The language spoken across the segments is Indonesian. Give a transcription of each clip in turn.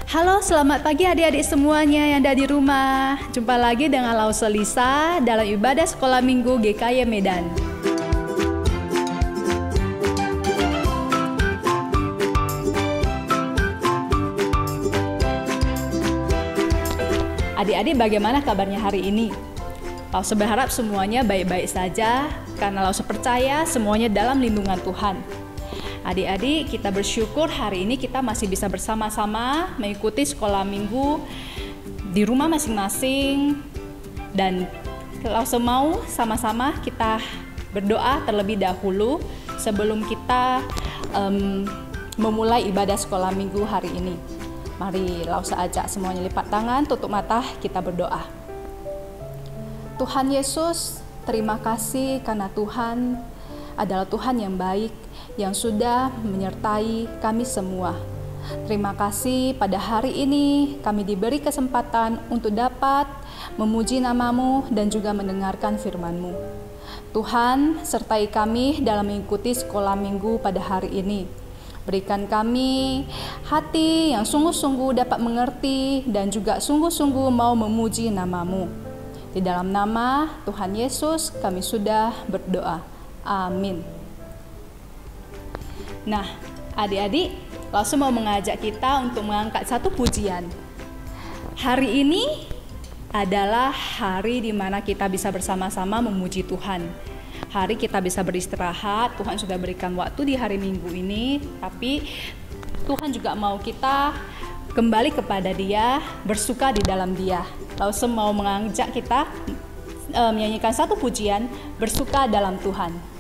Halo, selamat pagi adik-adik semuanya yang ada di rumah. Jumpa lagi dengan Lause Lisa dalam ibadah sekolah minggu GKY Medan. Adik-adik, bagaimana kabarnya hari ini? Lause berharap semuanya baik-baik saja, karena Lause percaya semuanya dalam lindungan Tuhan. Adik-adik, kita bersyukur hari ini kita masih bisa bersama-sama mengikuti sekolah minggu di rumah masing-masing. Dan Lause mau sama-sama kita berdoa terlebih dahulu sebelum kita memulai ibadah sekolah minggu hari ini. Mari Lause ajak semuanya lipat tangan, tutup mata, kita berdoa. Tuhan Yesus, terima kasih karena Tuhan adalah Tuhan yang baik, yang sudah menyertai kami semua. Terima kasih pada hari ini kami diberi kesempatan untuk dapat memuji nama-Mu dan juga mendengarkan firman-Mu. Tuhan, sertai kami dalam mengikuti sekolah minggu pada hari ini. Berikan kami hati yang sungguh-sungguh dapat mengerti dan juga sungguh-sungguh mau memuji nama-Mu. Di dalam nama Tuhan Yesus kami sudah berdoa. Amin. Nah, adik-adik, Lause mau mengajak kita untuk mengangkat satu pujian. Hari ini adalah hari di mana kita bisa bersama-sama memuji Tuhan. Hari kita bisa beristirahat, Tuhan sudah berikan waktu di hari Minggu ini, tapi Tuhan juga mau kita kembali kepada Dia, bersuka di dalam Dia. Lause mau mengajak kita menyanyikan satu pujian, bersuka dalam Tuhan.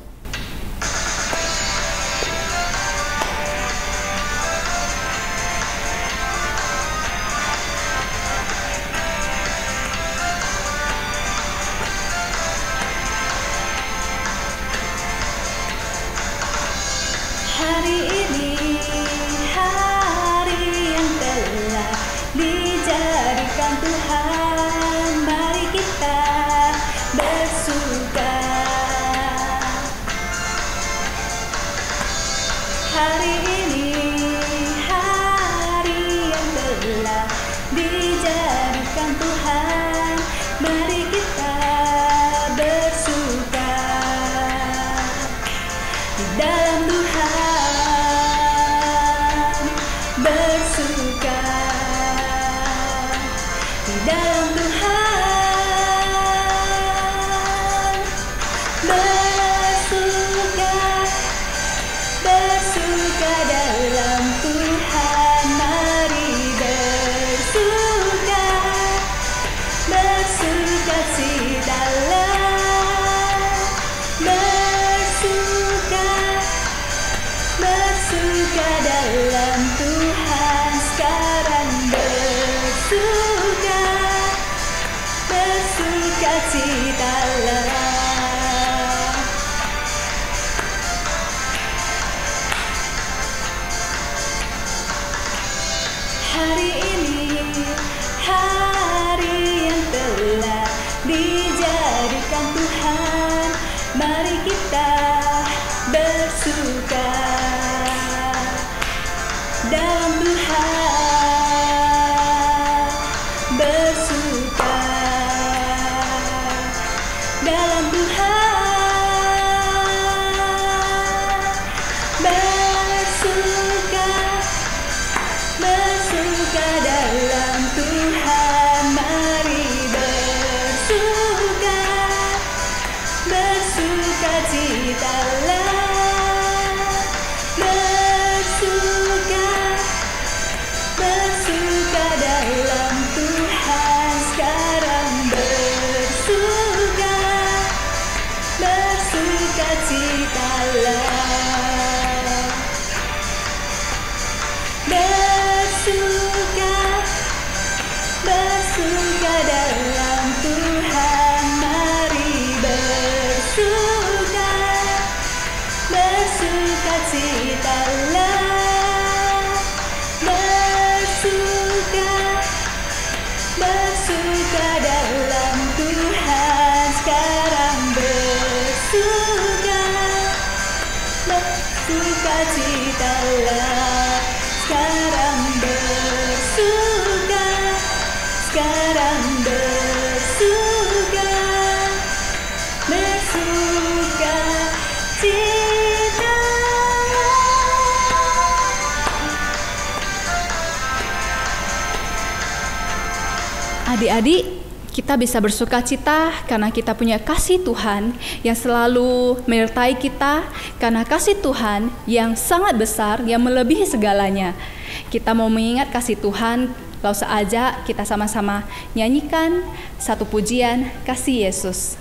Hari ini hari yang telah dijadikan Tuhan, mari kita bersuka. Hari ini hari yang telah dijadikan Tuhan, mari kita bersuka di dalam Tuhan. Bersuka di dalam Tuhan, bersuka, bersuka dalam Tuhan, mari bersuka, bersuka citalah, bersuka, bersuka dalam Tuhan sekarang, bersuka, bersuka citalah. Hari ini hari yang telah dijadikan Tuhan, mari kita bersuka dalam Tuhan, bersuka dalam bersuka, bersuka cita. Adik-adik, kita bisa bersuka cita karena kita punya kasih Tuhan yang selalu menyertai kita, karena kasih Tuhan yang sangat besar, yang melebihi segalanya. Kita mau mengingat kasih Tuhan, langsung aja kita sama-sama nyanyikan satu pujian kasih Yesus.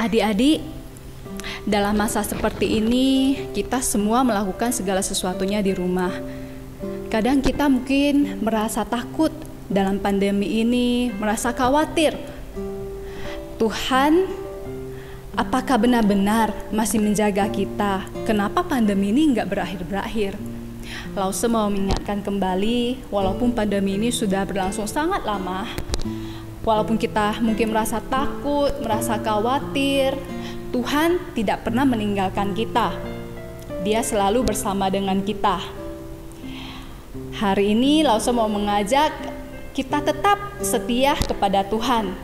Adik-adik, dalam masa seperti ini kita semua melakukan segala sesuatunya di rumah. Kadang kita mungkin merasa takut dalam pandemi ini, merasa khawatir. Tuhan, apakah benar-benar masih menjaga kita? Kenapa pandemi ini nggak berakhir-berakhir? Lause mau mengingatkan kembali, walaupun pandemi ini sudah berlangsung sangat lama, walaupun kita mungkin merasa takut, merasa khawatir, Tuhan tidak pernah meninggalkan kita. Dia selalu bersama dengan kita. Hari ini Lause mau mengajak kita tetap setia kepada Tuhan.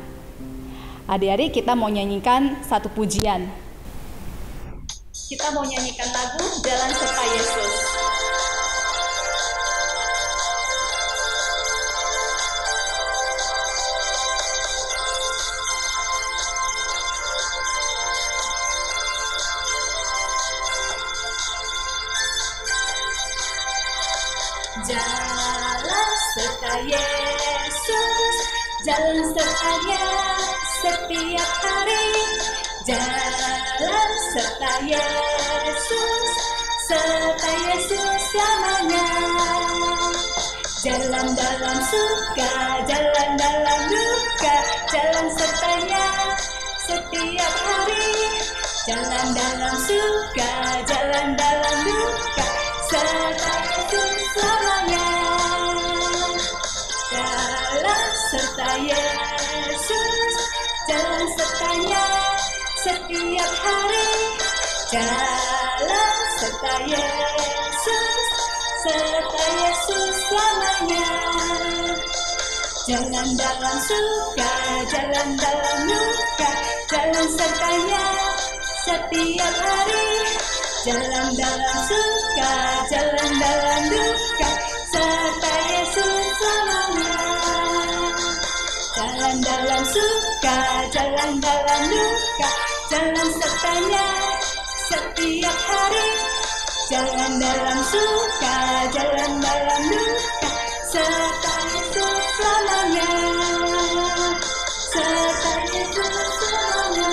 Adik-adik, kita mau nyanyikan satu pujian. Kita mau nyanyikan lagu Jalan Serta Yesus. Jalan serta Yesus, jalan sertanya setiap hari. Jalan serta Yesus selamanya. Jalan dalam suka, jalan dalam duka, jalan sertanya setiap hari. Jalan dalam suka, jalan dalam duka, serta Yesus selamanya. serta Yesus, jalan sertanya setiap hari. Jalan serta Yesus selamanya. Jalan dalam suka, jalan dalam duka, jalan sertanya setiap hari. Jalan dalam suka, jalan dalam duka, serta Yesus selamanya. Jalan dalam suka, jalan dalam duka, jalan sertanya setiap hari. Jalan dalam suka, jalan dalam duka, serta Yesus selamanya. Serta Yesus selamanya.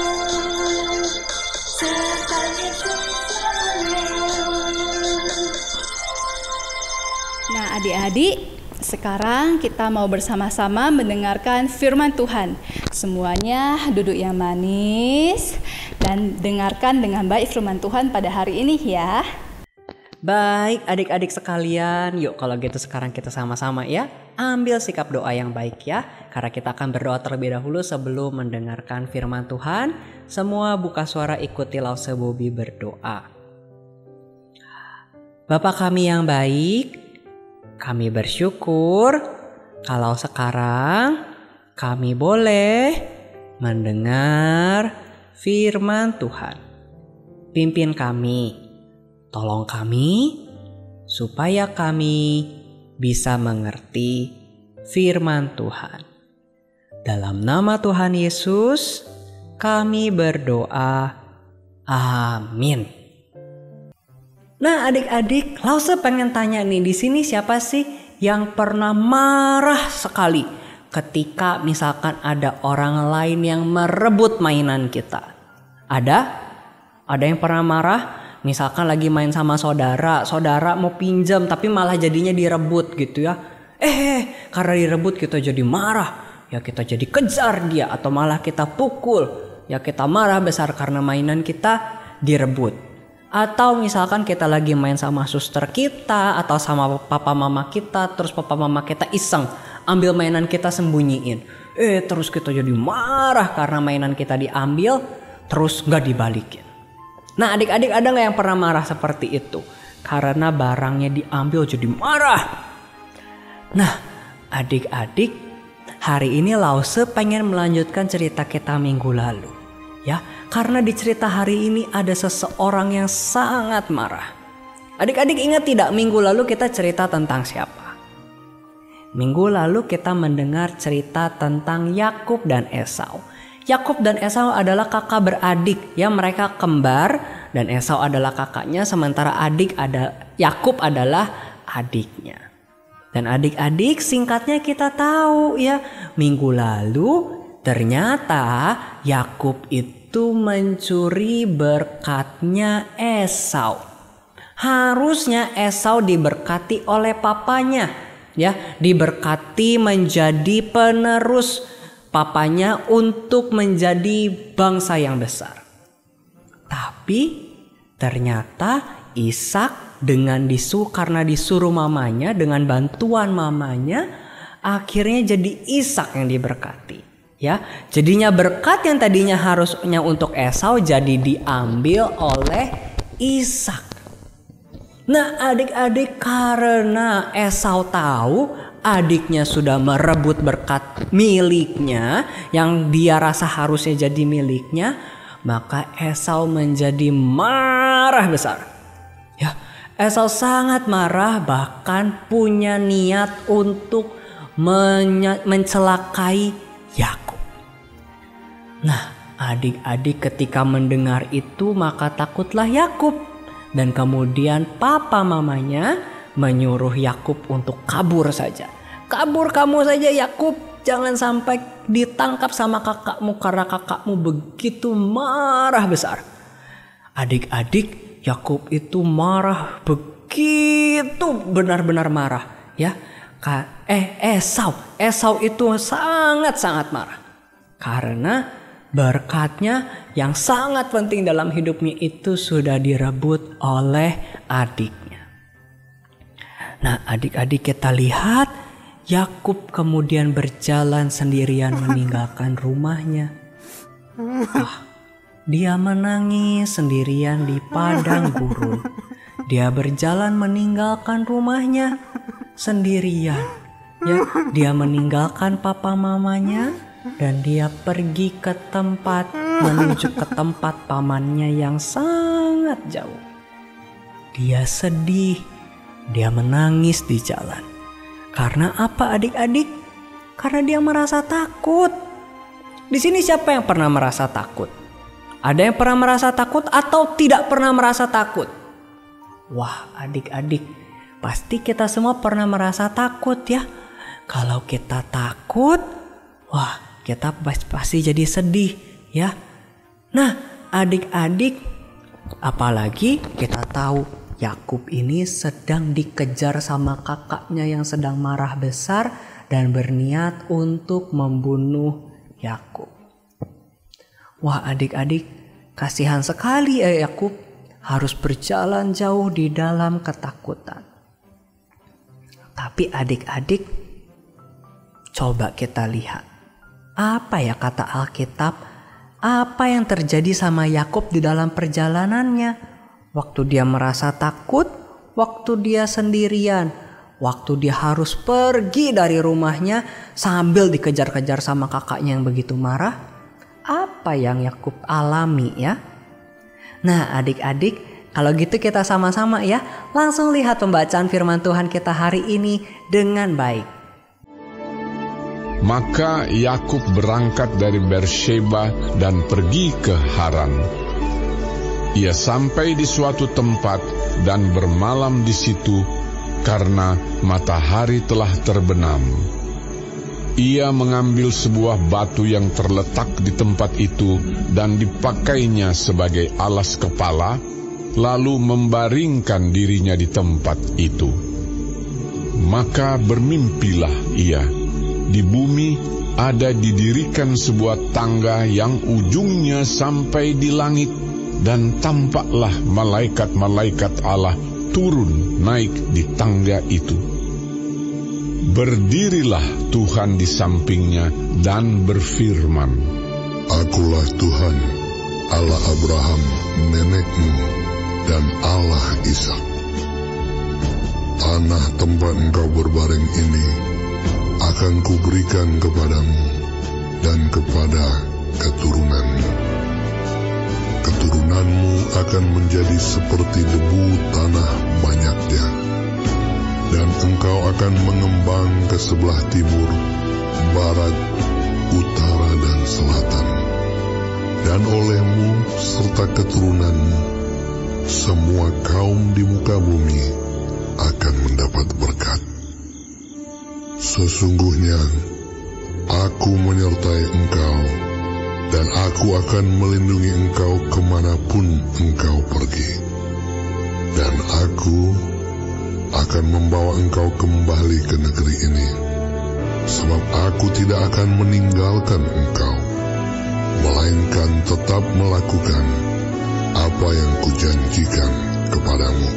Serta Yesus selamanya. Nah, adik-adik, sekarang kita mau bersama-sama mendengarkan firman Tuhan. Semuanya duduk yang manis dan dengarkan dengan baik firman Tuhan pada hari ini ya. Baik adik-adik sekalian, yuk kalau gitu sekarang kita sama-sama ya ambil sikap doa yang baik ya. Karena kita akan berdoa terlebih dahulu sebelum mendengarkan firman Tuhan. Semua buka suara, ikuti Lause Bobby berdoa. Bapa kami yang baik, kami bersyukur kalau sekarang kami boleh mendengar firman Tuhan. Pimpin kami. Tolong kami supaya kami bisa mengerti firman Tuhan. Dalam nama Tuhan Yesus kami berdoa. Amin. Nah adik-adik, Lause pengen tanya nih, di sini siapa sih yang pernah marah sekali ketika misalkan ada orang lain yang merebut mainan kita? Ada? Ada yang pernah marah? Misalkan lagi main sama saudara mau pinjam tapi malah jadinya direbut gitu ya. Karena direbut kita jadi marah, ya kita jadi kejar dia atau malah kita pukul. Ya kita marah besar karena mainan kita direbut. Atau misalkan kita lagi main sama suster kita atau sama papa mama kita, terus papa mama kita iseng ambil mainan kita sembunyiin. Terus kita jadi marah karena mainan kita diambil terus gak dibalikin. Nah adik-adik, ada gak yang pernah marah seperti itu? Karena barangnya diambil jadi marah. Nah adik-adik, hari ini Lause pengen melanjutkan cerita kita minggu lalu. Ya, karena di cerita hari ini ada seseorang yang sangat marah. Adik-adik ingat tidak minggu lalu kita cerita tentang siapa? Minggu lalu kita mendengar cerita tentang Yakub dan Esau. Yakub dan Esau adalah kakak beradik, ya mereka kembar dan Esau adalah kakaknya, sementara Yakub adalah adiknya. Dan adik-adik, singkatnya kita tahu ya, minggu lalu ternyata Yakub itu mencuri berkatnya Esau. Harusnya Esau diberkati oleh papanya, ya, diberkati menjadi penerus papanya untuk menjadi bangsa yang besar. Tapi ternyata Ishak karena disuruh mamanya, dengan bantuan mamanya, akhirnya jadi Ishak yang diberkati. Ya, jadinya berkat yang tadinya harusnya untuk Esau jadi diambil oleh Ishak. Nah, adik-adik, karena Esau tahu adiknya sudah merebut berkat miliknya yang dia rasa harusnya jadi miliknya, maka Esau menjadi marah besar. Ya, Esau sangat marah, bahkan punya niat untuk mencelakai Yakub. Nah, adik-adik ketika mendengar itu maka takutlah Yakub, dan kemudian papa mamanya menyuruh Yakub untuk kabur saja. Kabur kamu saja Yakub, jangan sampai ditangkap sama kakakmu karena kakakmu begitu marah besar. Adik-adik, Yakub itu marah begitu benar-benar marah, ya. Esau itu sangat-sangat marah karena berkatnya yang sangat penting dalam hidupnya itu sudah direbut oleh adiknya. Nah, adik-adik, kita lihat Yakub kemudian berjalan sendirian meninggalkan rumahnya. Dia menangis sendirian di padang gurun. Dia berjalan meninggalkan rumahnya sendirian. Ya, dia meninggalkan papa mamanya dan dia pergi menuju ke tempat pamannya yang sangat jauh. Dia sedih, dia menangis di jalan. Karena apa adik-adik? Karena dia merasa takut. Di sini siapa yang pernah merasa takut? Ada yang pernah merasa takut atau tidak pernah merasa takut? Wah, adik-adik, pasti kita semua pernah merasa takut ya. Kalau kita takut, wah, kita pasti jadi sedih ya. Nah, adik-adik, apalagi kita tahu Yakub ini sedang dikejar sama kakaknya yang sedang marah besar dan berniat untuk membunuh Yakub. Wah, adik-adik, kasihan sekali Yakub harus berjalan jauh di dalam ketakutan. Tapi adik-adik, coba kita lihat. Apa ya kata Alkitab? Apa yang terjadi sama Yakub di dalam perjalanannya? Waktu dia merasa takut, waktu dia sendirian, waktu dia harus pergi dari rumahnya sambil dikejar-kejar sama kakaknya yang begitu marah. Apa yang Yakub alami ya? Nah, adik-adik, kalau gitu kita sama-sama ya langsung lihat pembacaan firman Tuhan kita hari ini dengan baik. Maka Yakub berangkat dari Beersheba dan pergi ke Haran. Ia sampai di suatu tempat dan bermalam di situ karena matahari telah terbenam. Ia mengambil sebuah batu yang terletak di tempat itu dan dipakainya sebagai alas kepala, lalu membaringkan dirinya di tempat itu. Maka bermimpilah ia. Di bumi ada didirikan sebuah tangga yang ujungnya sampai di langit, dan tampaklah malaikat-malaikat Allah turun naik di tangga itu. Berdirilah Tuhan di sampingnya dan berfirman, Akulah Tuhan, Allah Abraham, nenekmu, dan Allah Ishak. Tanah tempat engkau berbaring ini akan kuberikan kepadamu dan kepada keturunanmu. Keturunanmu akan menjadi seperti debu tanah banyaknya, dan engkau akan mengembang ke sebelah timur, barat, utara, dan selatan. Dan olehmu serta keturunanmu, semua kaum di muka bumi akan mendapat berkat. Sesungguhnya, aku menyertai engkau, dan aku akan melindungi engkau kemanapun engkau pergi. Dan aku akan membawa engkau kembali ke negeri ini, sebab aku tidak akan meninggalkan engkau, melainkan tetap melakukan apa yang kujanjikan kepadamu.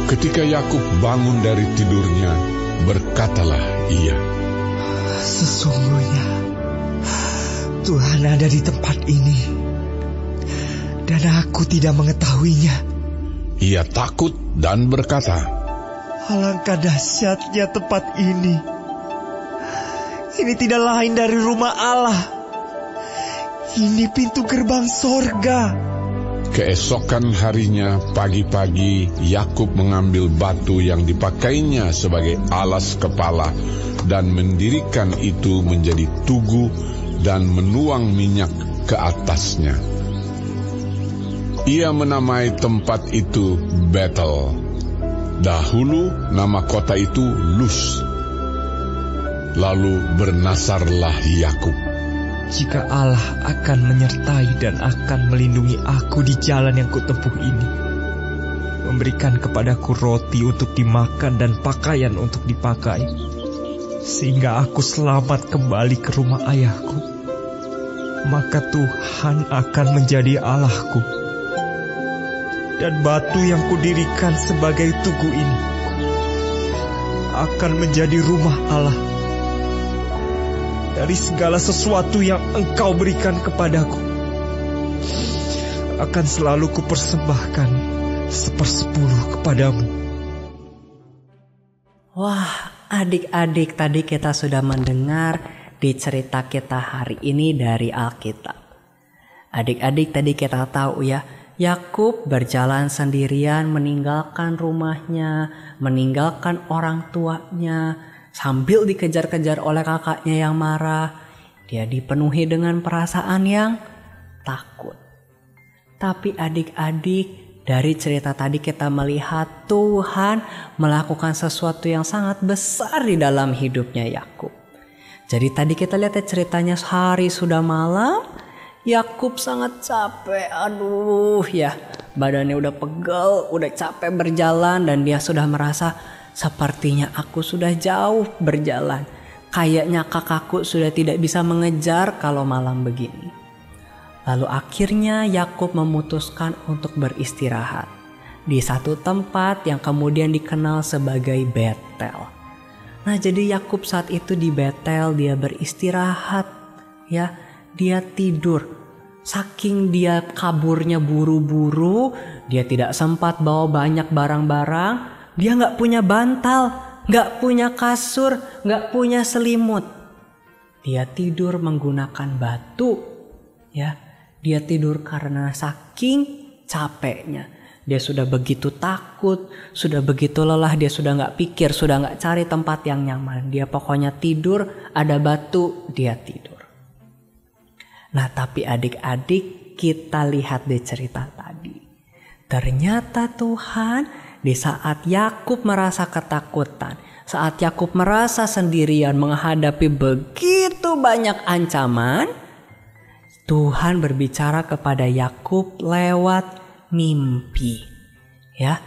Ketika Yakub bangun dari tidurnya, berkatalah ia, Sesungguhnya Tuhan ada di tempat ini, dan aku tidak mengetahuinya. Ia takut dan berkata, Alangkah dahsyatnya tempat ini. Ini tidak lain dari rumah Allah. Ini pintu gerbang sorga. Keesokan harinya pagi-pagi Yakub mengambil batu yang dipakainya sebagai alas kepala dan mendirikan itu menjadi tugu dan menuang minyak ke atasnya. Ia menamai tempat itu Betel. Dahulu nama kota itu Luz. Lalu bernasarlah Yakub, Jika Allah akan menyertai dan akan melindungi aku di jalan yang kutempuh ini, memberikan kepadaku roti untuk dimakan dan pakaian untuk dipakai, sehingga aku selamat kembali ke rumah ayahku, maka Tuhan akan menjadi Allahku, dan batu yang kudirikan sebagai tugu ini akan menjadi rumah Allah. Dari segala sesuatu yang Engkau berikan kepadaku, akan selalu kupersembahkan 1/10 kepadamu. Wah, adik-adik, tadi kita sudah mendengar di cerita kita hari ini dari Alkitab. Adik-adik, tadi kita tahu ya, Yakub berjalan sendirian meninggalkan rumahnya, meninggalkan orang tuanya, sambil dikejar-kejar oleh kakaknya yang marah. Dia dipenuhi dengan perasaan yang takut. Tapi adik-adik, dari cerita tadi kita melihat Tuhan melakukan sesuatu yang sangat besar di dalam hidupnya Yakub. Jadi tadi kita lihat ceritanya, hari sudah malam, Yakub sangat capek. Aduh ya, badannya udah pegel, udah capek berjalan, dan dia sudah merasa sepertinya aku sudah jauh berjalan. Kayaknya kakakku sudah tidak bisa mengejar kalau malam begini. Lalu akhirnya Yakub memutuskan untuk beristirahat di satu tempat yang kemudian dikenal sebagai Betel. Nah, jadi Yakub saat itu di Betel dia beristirahat ya, dia tidur. Saking dia kaburnya buru-buru, dia tidak sempat bawa banyak barang-barang, dia gak punya bantal, gak punya kasur, gak punya selimut. Dia tidur menggunakan batu ya. Dia tidur karena saking capeknya. Dia sudah begitu takut, sudah begitu lelah, dia sudah gak pikir, sudah gak cari tempat yang nyaman. Dia pokoknya tidur, ada batu, dia tidur. Nah, tapi adik-adik, kita lihat di cerita tadi. Ternyata Tuhan di saat Yakub merasa ketakutan, saat Yakub merasa sendirian menghadapi begitu banyak ancaman, Tuhan berbicara kepada Yakub lewat mimpi. Ya,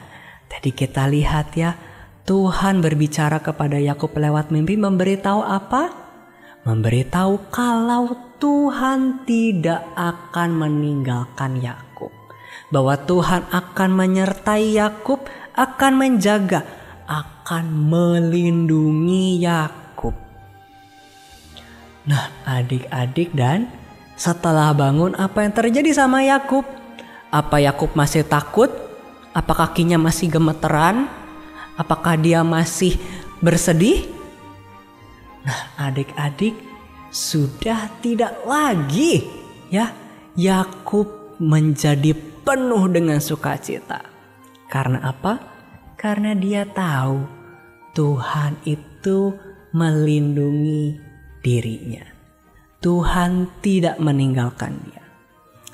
tadi kita lihat ya, Tuhan berbicara kepada Yakub lewat mimpi, memberitahu apa? Memberitahu kalau Tuhan tidak akan meninggalkan Yakub, bahwa Tuhan akan menyertai Yakub, akan menjaga, akan melindungi Yakub. Nah, adik-adik, dan setelah bangun, apa yang terjadi sama Yakub? Apa Yakub masih takut? Apa kakinya masih gemeteran? Apakah dia masih bersedih? Nah, adik-adik, sudah tidak lagi ya. Yakub menjadi penuh dengan sukacita. Karena apa? Karena dia tahu Tuhan itu melindungi dirinya. Tuhan tidak meninggalkan dia.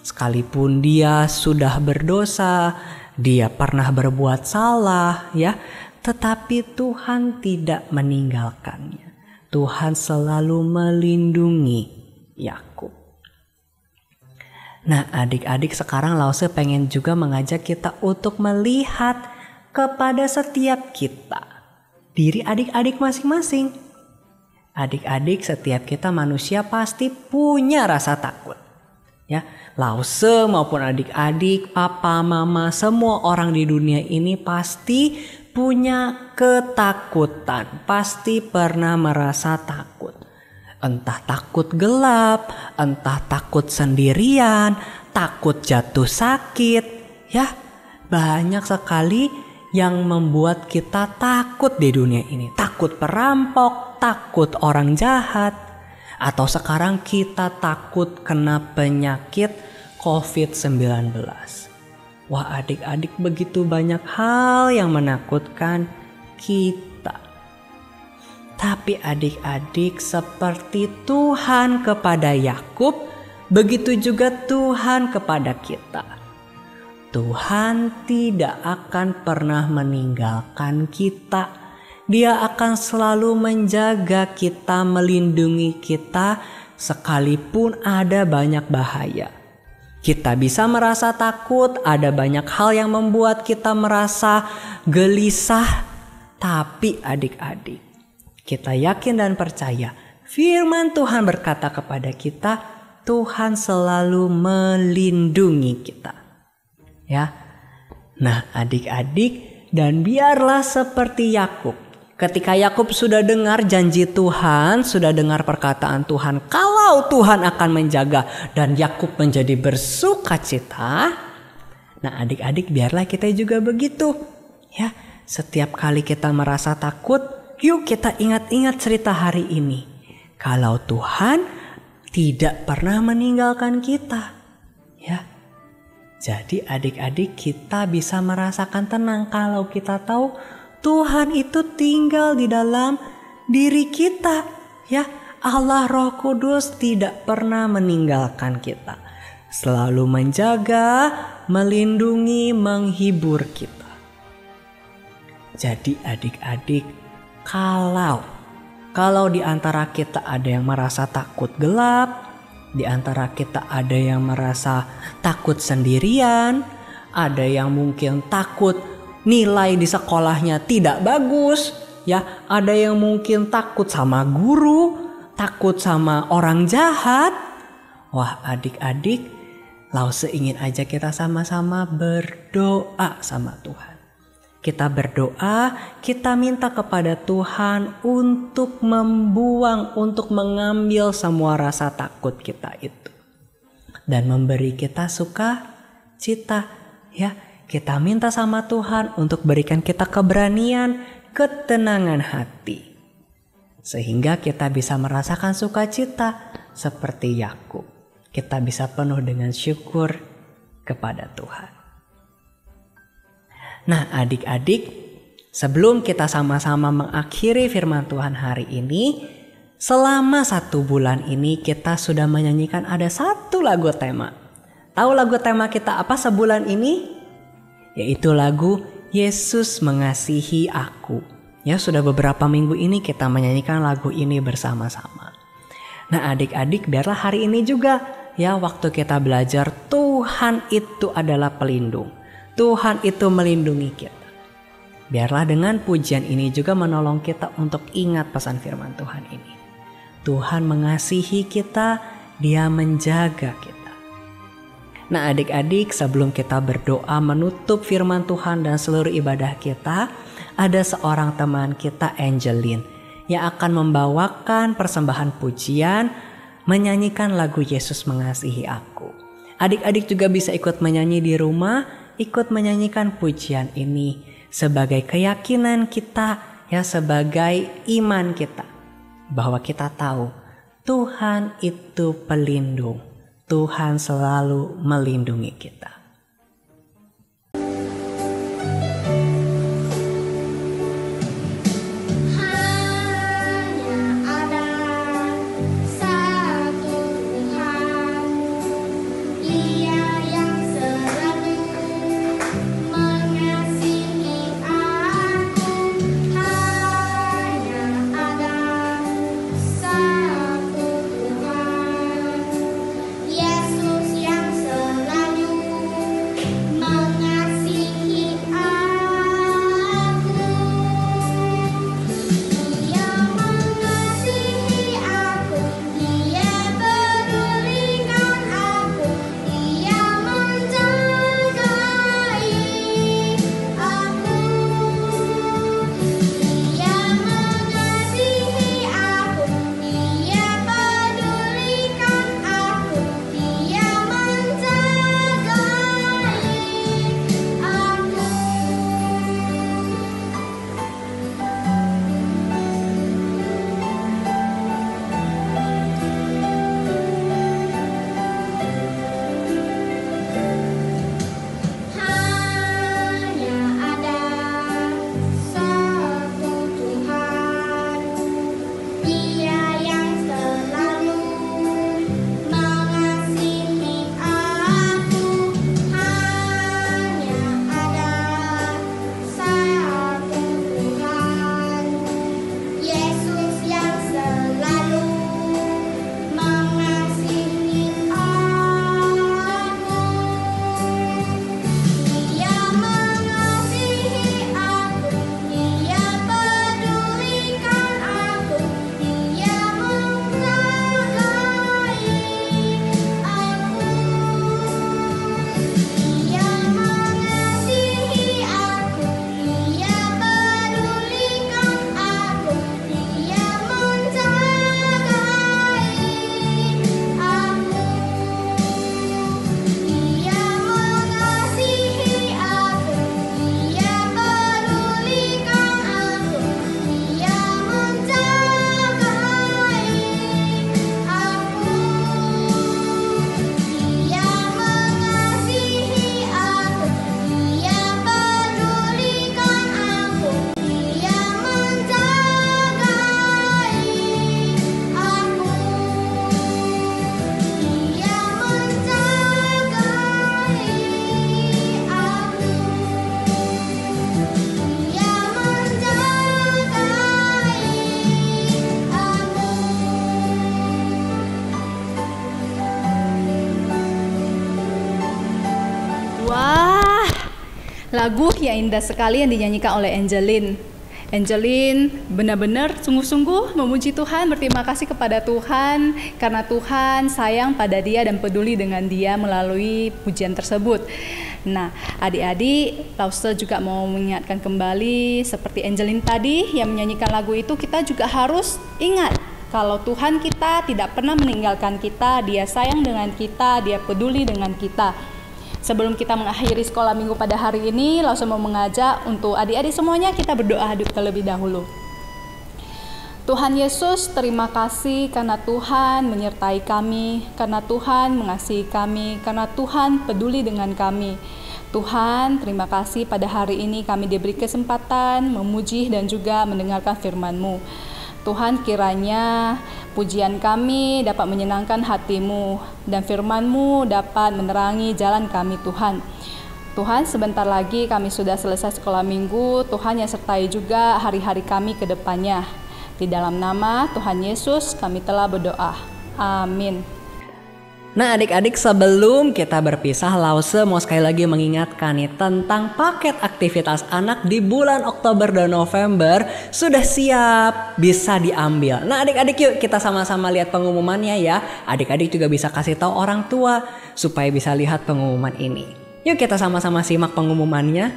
Sekalipun dia sudah berdosa, dia pernah berbuat salah ya, tetapi Tuhan tidak meninggalkannya. Tuhan selalu melindungi Yakub. Nah, adik-adik, sekarang Lause pengen juga mengajak kita untuk melihat kepada setiap kita, diri adik-adik masing-masing. Adik-adik, setiap kita manusia pasti punya rasa takut. Ya, Lause maupun adik-adik, papa, mama, semua orang di dunia ini pasti punya ketakutan, pasti pernah merasa takut. Entah takut gelap, entah takut sendirian, takut jatuh sakit. Ya, banyak sekali yang membuat kita takut di dunia ini. Takut perampok, takut orang jahat. Atau sekarang kita takut kena penyakit COVID-19. Wah, adik-adik, begitu banyak hal yang menakutkan kita. Tapi adik-adik, seperti Tuhan kepada Yakub, begitu juga Tuhan kepada kita. Tuhan tidak akan pernah meninggalkan kita. Dia akan selalu menjaga kita, melindungi kita, sekalipun ada banyak bahaya. Kita bisa merasa takut, ada banyak hal yang membuat kita merasa gelisah. Tapi adik-adik, kita yakin dan percaya firman Tuhan berkata kepada kita, Tuhan selalu melindungi kita. Ya. Nah, adik-adik, dan biarlah seperti Yakub, Ketika Yakub sudah dengar janji Tuhan, sudah dengar perkataan Tuhan, kalau Tuhan akan menjaga dan Yakub menjadi bersukacita. Nah, adik-adik, biarlah kita juga begitu. Ya, setiap kali kita merasa takut, yuk kita ingat-ingat cerita hari ini. Kalau Tuhan tidak pernah meninggalkan kita. Ya. Jadi adik-adik, kita bisa merasakan tenang kalau kita tahu Tuhan itu tinggal di dalam diri kita, ya. Allah Roh Kudus tidak pernah meninggalkan kita. Selalu menjaga, melindungi, menghibur kita. Jadi adik-adik, kalau di antara kita ada yang merasa takut gelap, di antara kita ada yang merasa takut sendirian, ada yang mungkin takut nilai di sekolahnya tidak bagus, ya, ada yang mungkin takut sama guru, takut sama orang jahat. Wah, adik-adik, seingin aja kita sama-sama berdoa sama Tuhan. Kita berdoa, kita minta kepada Tuhan untuk membuang, untuk mengambil semua rasa takut kita itu dan memberi kita sukacita, ya. Kita minta sama Tuhan untuk berikan kita keberanian, ketenangan hati. Sehingga kita bisa merasakan sukacita seperti Yakub. Kita bisa penuh dengan syukur kepada Tuhan. Nah, adik-adik, sebelum kita sama-sama mengakhiri firman Tuhan hari ini, selama 1 bulan ini kita sudah menyanyikan ada 1 lagu tema. Tahu lagu tema kita apa sebulan ini? Yaitu lagu Yesus Mengasihi Aku. Ya, sudah beberapa minggu ini kita menyanyikan lagu ini bersama-sama. Nah, adik-adik, biarlah hari ini juga, ya, waktu kita belajar Tuhan itu adalah pelindung. Tuhan itu melindungi kita. Biarlah dengan pujian ini juga menolong kita untuk ingat pesan firman Tuhan ini. Tuhan mengasihi kita, Dia menjaga kita. Nah, adik-adik, sebelum kita berdoa menutup firman Tuhan dan seluruh ibadah kita, ada seorang teman kita, Angelin, yang akan membawakan persembahan pujian, menyanyikan lagu Yesus Mengasihi Aku. Adik-adik juga bisa ikut menyanyi di rumah, ikut menyanyikan pujian ini sebagai keyakinan kita, ya, sebagai iman kita, bahwa kita tahu Tuhan itu pelindung. Tuhan selalu melindungi kita. Yesus yang selalu lagu yang indah sekali yang dinyanyikan oleh Angeline. Angeline benar-benar sungguh-sungguh memuji Tuhan, berterima kasih kepada Tuhan karena Tuhan sayang pada dia dan peduli dengan dia melalui pujian tersebut. Nah, adik-adik, Lause juga mau mengingatkan kembali seperti Angeline tadi yang menyanyikan lagu itu, kita juga harus ingat kalau Tuhan kita tidak pernah meninggalkan kita, Dia sayang dengan kita, Dia peduli dengan kita. Sebelum kita mengakhiri sekolah minggu pada hari ini, Lause mau mengajak untuk adik-adik semuanya kita berdoa terlebih dahulu. Tuhan Yesus, terima kasih karena Tuhan menyertai kami, karena Tuhan mengasihi kami, karena Tuhan peduli dengan kami. Tuhan, terima kasih pada hari ini kami diberi kesempatan memuji dan juga mendengarkan firman-Mu. Tuhan, kiranya pujian kami dapat menyenangkan hati-Mu dan firman-Mu dapat menerangi jalan kami, Tuhan. Tuhan, sebentar lagi kami sudah selesai sekolah minggu. Tuhan yang sertai juga hari-hari kami ke depannya. Di dalam nama Tuhan Yesus kami telah berdoa. Amin. Nah adik-adik, sebelum kita berpisah, Lause mau sekali lagi mengingatkan nih tentang paket aktivitas anak di bulan Oktober dan November sudah siap bisa diambil. Nah adik-adik, yuk kita sama-sama lihat pengumumannya ya. Adik-adik juga bisa kasih tahu orang tua supaya bisa lihat pengumuman ini. Yuk kita sama-sama simak pengumumannya.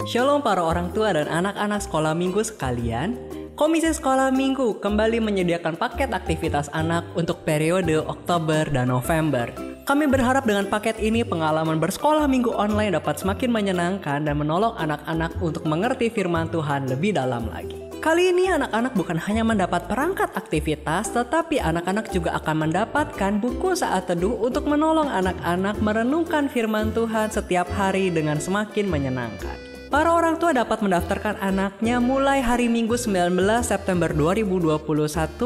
Shalom para orang tua dan anak-anak sekolah minggu sekalian. Komisi Sekolah Minggu kembali menyediakan paket aktivitas anak untuk periode Oktober dan November. Kami berharap dengan paket ini pengalaman bersekolah minggu online dapat semakin menyenangkan dan menolong anak-anak untuk mengerti firman Tuhan lebih dalam lagi. Kali ini anak-anak bukan hanya mendapat perangkat aktivitas, tetapi anak-anak juga akan mendapatkan buku saat teduh untuk menolong anak-anak merenungkan firman Tuhan setiap hari dengan semakin menyenangkan. Para orang tua dapat mendaftarkan anaknya mulai hari Minggu 19 September 2021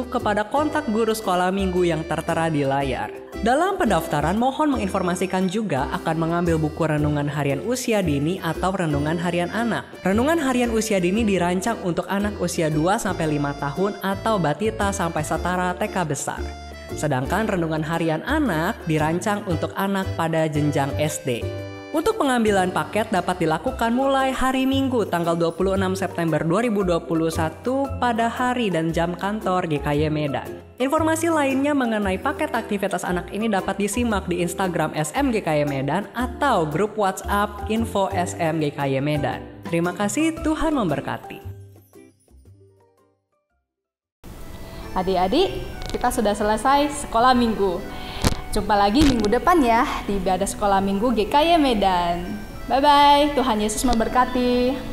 kepada kontak guru sekolah minggu yang tertera di layar. Dalam pendaftaran, mohon menginformasikan juga akan mengambil buku Renungan Harian Usia Dini atau Renungan Harian Anak. Renungan Harian Usia Dini dirancang untuk anak usia 2-5 tahun atau batita sampai setara TK besar. Sedangkan Renungan Harian Anak dirancang untuk anak pada jenjang SD. Untuk pengambilan paket dapat dilakukan mulai hari Minggu tanggal 26 September 2021 pada hari dan jam kantor GKY Medan. Informasi lainnya mengenai paket aktivitas anak ini dapat disimak di Instagram SM GKY Medan atau grup WhatsApp Info SM GKY Medan. Terima kasih, Tuhan memberkati. Adik-adik, kita sudah selesai sekolah minggu. Jumpa lagi minggu depan ya di ibadah sekolah minggu GKY Medan. Bye-bye, Tuhan Yesus memberkati.